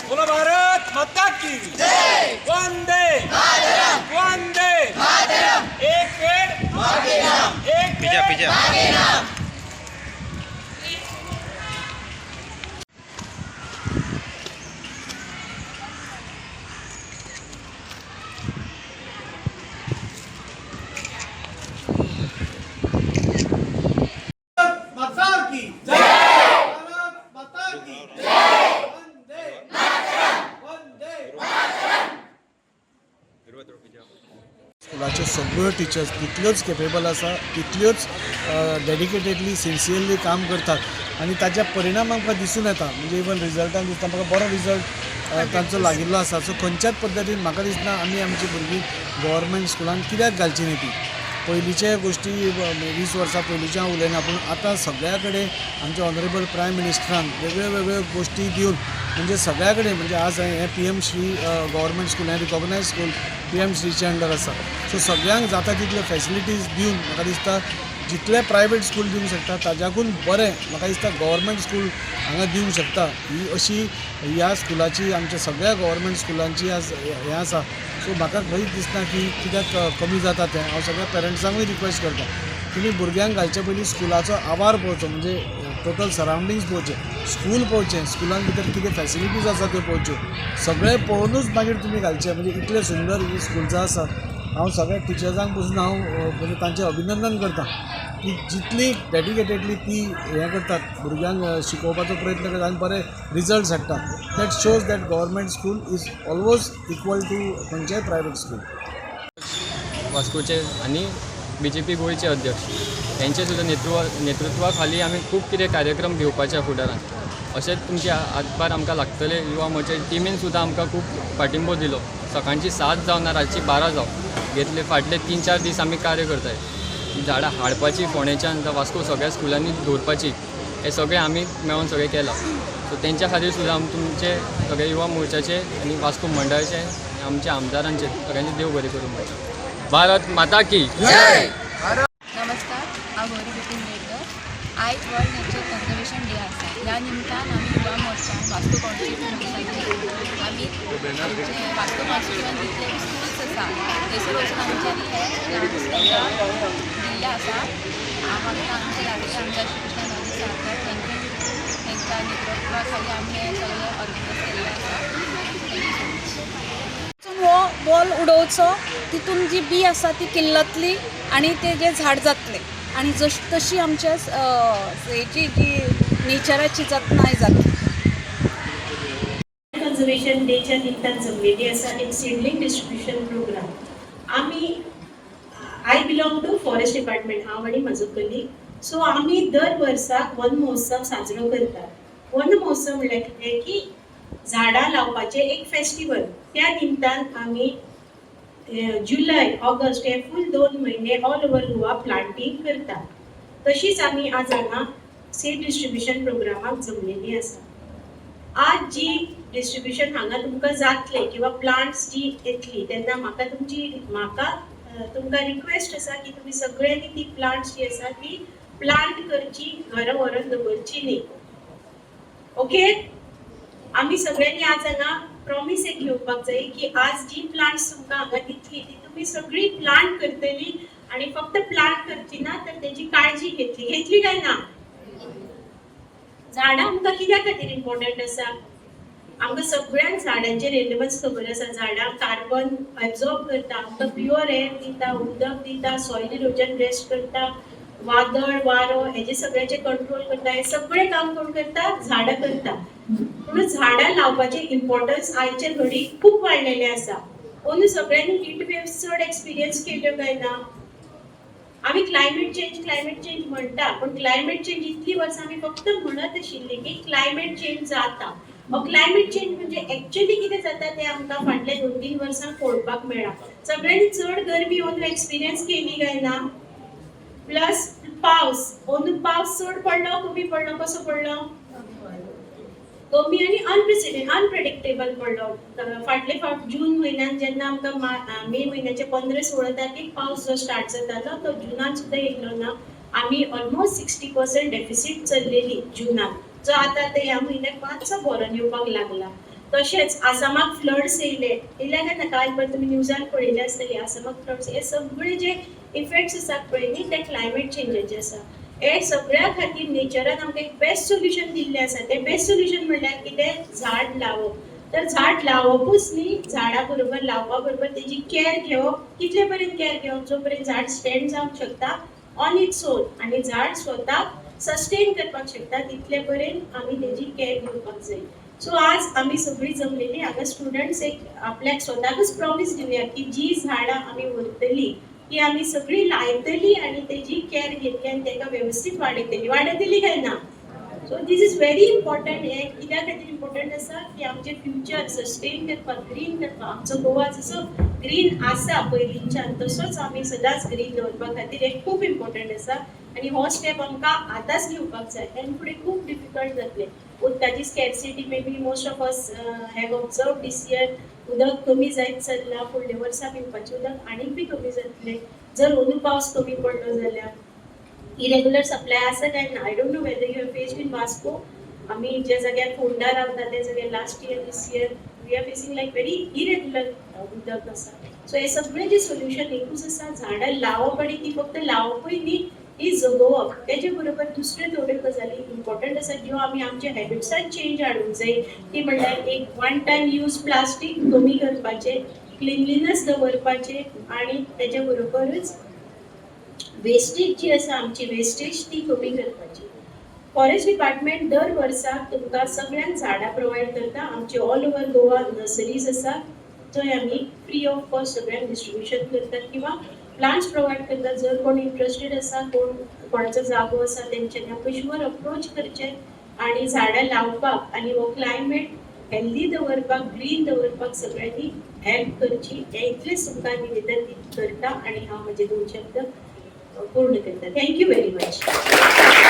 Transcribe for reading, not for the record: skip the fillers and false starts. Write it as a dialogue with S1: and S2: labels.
S1: बोलो भारत माता की जय। वंदे मातरम, वंदे मातरम। एक पेड़ मागे नाम, एक पेड़ मागे नाम।
S2: स्कुलाचे सगळ्यो टिचर्स तितल्योच केपेबल आसा, तितल्योच डेडिकेटेडली सिन्सियरली काम करतात आनी ताच्या परिणाम आमकां दिसून येता. म्हणजे इवन रिजल्टान दिसता म्हाका बरो रिजल्ट तांचो लागिल्लो आसा. सो खंयच्याच पद्दतीन म्हाका दिसना आमी आमची भुरगीं गव्हर्मेंट स्कुलान कित्याक घालची न्ही ती. पयलींचे गोश्टी 20 वर्सां पयलींच्या हांव उलयना, पूण आतां सगळ्या कडेन आमच्या ऑनरेबल प्रायम मिनिस्टरान वेगळ्यो वेगळ्यो गोश्टी दिवन म्हणजे सगळ्या कडेन म्हणजे आज हें PM श्री गव्हर्मेंट स्कूल हें रिकॉग्नायज स्कूल PM श्रीचे अंडर आसा. सो सगळ्यांक जाता तितल्यो फॅसिलिटीज दिवन म्हाका दिसता जितले प्रायवेट स्कूल दिवंक शकता ताज्याकून बरें म्हाका दिसता गव्हर्मेंट स्कूल हांगा दिवंक शकता. ही अशी ह्या स्कुलाची आमच्या सगळ्या गव्हर्मेंट स्कुलांची आज हें आसा. सो म्हाका खंयच दिसना की कित्याक कमी जाता तें. हांव सगळ्या पेरंट्सांकूय रिक्वेस्ट करता तुमी भुरग्यांक घालचे पयलीं स्कुलाचो आवार पळोवचो, म्हणजे टोटल सरावंडिंग्स पळोवचे, स्कूल पळोवचें, स्कुलान भितर कितें फॅसिलिटीज आसा त्यो पळोवच्यो, सगळें पळोवनूच मागीर तुमी घालचें. म्हणजे इतलें सुंदर ही स्कूल आसा. हांव सगळ्या टिचर्सांक पसून हांव म्हणजे तांचें अभिनंदन करता की जितली डेडिकेटेडली ती हें करतात, भुरग्यांक शिकोवपाचो प्रयत्न करतात आनी बरे रिजल्ट्स हाडटात. That shows that government school is always equal to खंयचेय प्रायवेट स्कूल.
S3: वास्कोचे आनी BJP गोंयचे अध्यक्ष यांचे सुद्दां नेतृत्वा खाली आमी खूब कितें कार्यक्रम घेवपाचे फुडारान. अशेंच तुमचे हातभार आमकां लागतले. युवा मोर्चा टिमीन सुद्दां आमकां खूब पाठिंबो दिलो. सकाळची 7 जावन रातची 12 जावन घेतले. फाटले 3-4 दीस आमी कार्य करताय. झाडां हाडपाची फोंडेच्यान वास्को सगळ्या स्कुलांनी दवरपाची हे सगळें आमी मेळून सगळें केलां. सो तेंच्या खातीर सुद्दां आमी तुमचे सगळे युवा मोर्चाचे आनी वास्को मंडळाचे आमच्या आमदारांचे सगळ्यांनी देव बरें करूं म्हणटा. भारत माता की जय.
S4: नमस्कार, हांव गौरी बिपीन मेळकर. आयज वर्ल्ड नेचर कन्जर्वेशन डे आसा. ह्या निमतान आमी युवा मोर्चान वास्को कॉन्स्टिट्युएन्सींत आमी वास्को कॉन्स्टिट्युएन्सींत जितले स्कुल्स आसा थंयसर वचून आमच्यांनी हे दिल्ले आसा. आमकां आमचे लागीं आमदार श्री कृष्ण नाजी सारकर तेंच्या नेतृत्वा खाली आमी हे सगळे ऑर्गनायज केल्ले आसा.
S5: हो बॉल उडोवचो, तितून जी बी आसा ती किल्लतली आणि ते जे झाड जातले आणि तशी आमच्या हेची जी नेचराची जतनाय जातली.
S6: कन्जर्वेशन डेच्या निमतान जमलेली आसा एक seedling distribution program. I belong to forest department, हांव आनी म्हजो कलीग. सो आमी दर वर्साक वन महोत्सव साजरो करतात. वन महोत्सव म्हणल्यार कितें की झाडां लावपाचें एक फेस्टिवल. त्या निमतान आमी जुलय ऑगस्ट हे फूल 2 म्हयने ऑल ओवर गोवा प्लांटींग करतात. तशीच आमी आज हांगा सीड डिस्ट्रिब्युशन प्रोग्रामाक जमलेली आसा. आज जी डिस्ट्रिब्युशन हांगा तुमकां जातले किंवा प्लांट्स जी येतली तेन्ना म्हाका तुमकां रिक्वेस्ट आसा की तुमी सगळ्यांनी ती प्लांट्स जी आसा ती प्लांट करची, घरा व्हरून दवरची न्ही. ओके, आमी सगळ्यांनी आज हांगा प्रॉमिस एक घेवपाक जाय की आज जी प्लांट्स तुमकां हांगा दितली ती तुमी सगळी प्लांट करतली आनी फक्त प्लांट करची ना तर तेजी काळजी घेतली काय ना. झाडां आमकां कित्या खातीर इम्पॉर्टंट आसा? आमकां सगळ्यांक झाडांचे रेलेवन्स खबर आसा. झाडां कार्बन एब्झॉर्ब करता, आमकां प्युअर एअर दिता, उदक दिता, सॉयल इरोजन रेस्ट करता, वादळ वारो हेजे सगळ्याचे कंट्रोल करता. हे सगळें काम कोण करता? झाडां करता. म्हणून झाडां लावपाचें इम्पॉर्टन्स आयचे घडी खूब वाडलेलें आसा. अंदू सगळ्यांनी हीट वेव्स चड एक्सपिरियन्स केल्यो काय ना? आमी क्लायमेट चेंज म्हणटा, पण क्लायमेट चेंज इतली वर्सां आमी फक्त म्हणत आशिल्ली की क्लायमेट चेंज जाता. क्लायमेट चेंज म्हणजे एक्चुअली कितें जाता तें आमकां फाटल्या 2-3 वर्सां पळोवपाक मेळ्ळा. सगळ्यांनी चड गरमी अंदू एक्सपिरियन्स केली काय ना? प्लस पावस अंदू पावस चड पडलो कमी पडलो? कसो पडलो? कमी आणि अनप्रेडिक्टेबल पडलो. फाटले फावट जून म्हयन्यात जेन्ना आमकां मे म्हयन्याचे 15-16 तारखेक पावस जो स्टार्ट जातालो तो जुनान सुद्दां येयलो ना. आमी ऑलमोस्ट 60% डेफिसीट चल्लेली जुनान, जो आतां ते ह्या म्हयन्याक मातसो बरो येवपाक लागला. तशेंच आसामाक फ्लड्स येयले काय ना? काल पण तुमी न्यूजान पळयले आसतले. आसामाक फ्लड्स हे सगळे जे इफेक्ट्स आसात पळय न्ही ते क्लायमेट चेंजाचे आसा. हे सगळ्या खातीर नेचरान आमकां एक बेस्ट सोल्युशन दिल्लें आसा. ते बेस्ट सोल्युशन म्हणल्यार कितें? झाड लावप. तर झाड लावपूच न्ही, झाडा बरोबर लावपा बरोबर तेजी कॅर घेवप. कितले पर्यंत कॅर घेवप? जो पर्यंत झाड स्टँड जावंक शकता ऑन इट्स ओन आनी झाड स्वताक सस्टेन करपाक शकता तितले पर्यंत आमी तेजी कॅर घेवपाक जाय. सो आज आमी सगळीं जमलेली हांगा स्टुडंट्स एक आपल्याक स्वताकच प्रॉमिस दिवया की जी झाडां आमी व्हरतली ती आमी सगळीं लायतली आनी तेजी कॅर घेतली आनी ताका वेवस्थीत वाडयतली काय ना? So this is very important. हे कित्या खातीर इम्पॉर्टंट आसा की आमचें फ्युचर सस्टेन करपाक, ग्रीन करपाक. आमचो गोवा जसो ग्रीन आसा पयलींच्यान तसोच आमी सदांच ग्रीन दवरपा खातीर हे खूब इम्पॉर्टंट आसा. आनी हो स्टेप आमकां आतांच घेवपाक जाय. आनी फुडें खूब डिफिकल्ट जातलें. उदकाची scarcity may be most of us have observe this year. उदक कमी जायत चल्लां. फुडल्या वर्सा पिवपाचें उदक आनीक बी कमी जातलें जर अंदू पावस कमी पडलो जाल्यार. इरेग्युलर सप्लाय आसा काय ना? I don't know whether you have faced in Vasco. आमी ज्या जाग्यार फोंडा रावता त्या जाग्यार last year this year we are facing like very irregular उदक आसा. सो हे सगळें जे सोल्युशन एकूच आसा, झाडां लावप आनी ती फक्त लावपूय न्ही, ती जगोवप. तेजे बरोबर दुसऱ्यो थोड्यो गजाली इम्पॉर्टंट आसा ज्यो आमी आमच्या हॅबिट्सान चेंज हाडूंक जाय. ती म्हणल्यार एक वन टायम यूज प्लास्टीक कमी करपाचें, क्लिनलीनस दवरपाचें आनी तेजे बरोबरच वेस्टेज जी आसा आमची वेस्टेज ती कमी करपाची. फॉरेस्ट डिपार्टमेंट दर वर्साक तुमकां सगळ्यांक झाडां प्रोवायड करता. आमचे ऑल ओवर गोवा नर्सरीज आसा थंय आमी फ्री ऑफ कॉस्ट सगळ्यांक डिस्ट्रिब्युशन करतात किंवा प्लांट्स प्रोवायड करतात. जर कोण इंट्रस्टेड आसा, कोणाचो जागो आसा तेंच्यांनी आमकां शुअर अप्रोच करचें आनी झाडां लावपाक आनी हो क्लायमेट हेल्दी दवरपाक, ग्रीन दवरपाक सगळ्यांनी हेल्प करची. हे इतलेच तुमकां निवेदन करता आनी हांव म्हजे 2 शब्द पूर्ण करता. Thank you very much.